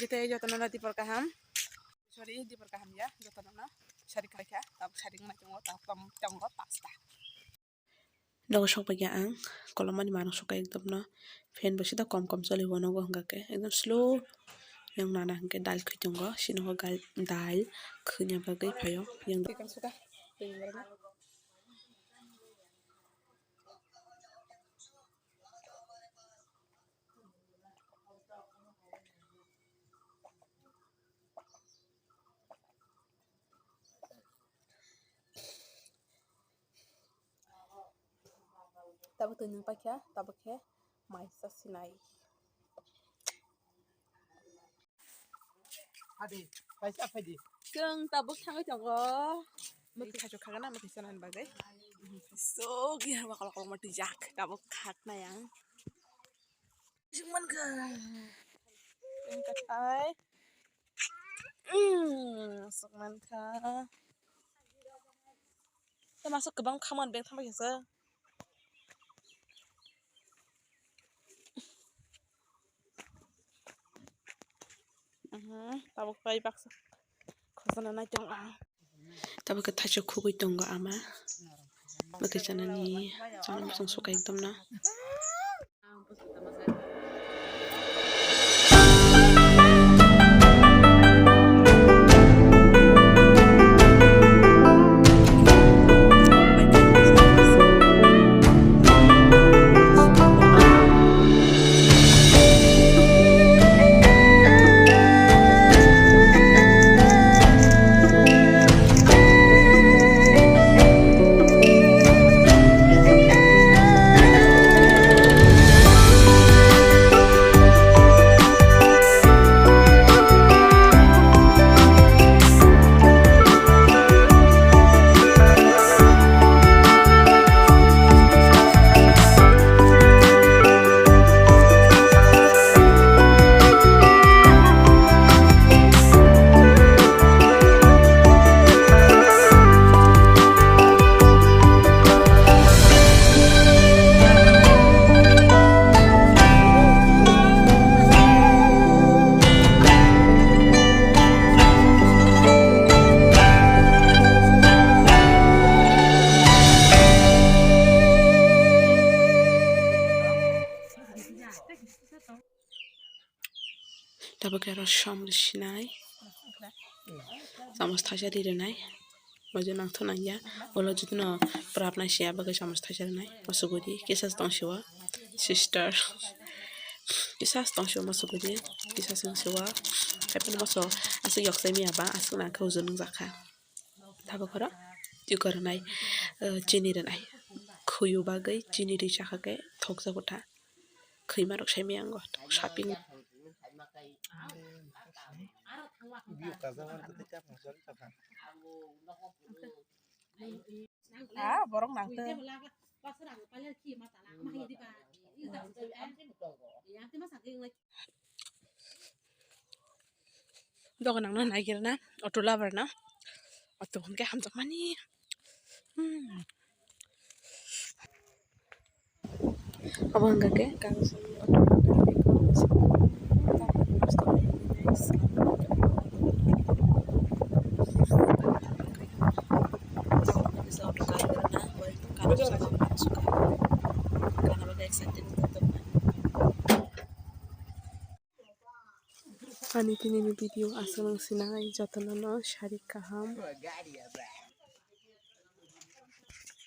kita jotono na tipor kaham. Sorry tipor kaham ya jotono na. Sari kaya tab sari na chongo tab chongo pasta. Dago sok pagi ang kalau mani manuk sok ekdom na fan besi ta kom choli wono go hanga ke ekdom slow yang nana hangke dal khitonggo sino go dal khnya bagai phayo yang kan suka tabuk tunyang pakya tabuk he maisa sinai Adi, paisa apa di? Keng tabuk thang chongo mati khajo khagana mati sanan bagai so gi hawa kalau mati jak tabuk khak na yang cuman ke yang katai sukman ka termasuk ke bang kaman beng thang biasa tabuk pai baksa khosana na chong ang tabuk ke thajo khugui tongo ama mati chanani chana musang suka ekdom na tabuk ke rosham sinai samas thaja dire nai ojo nang thona ya olo judino prapna sia bagai samas thaja nai masugudi kisas tongsiwa sister kisas tongsiwa masugudi kisas tongsiwa happen maso asu yoksai mi aba asu na ka ojo nung zakha tabuk ro tikor nai chini re nai khuyu bagai chini ri chakha ke thokja gotha khima rok sai mi ango shopping borong nangte dogo nang na naikir na auto lover na auto hon ke hamjak mani abang ke kagus Ani kini video asal sinai jatuh nono syari kaham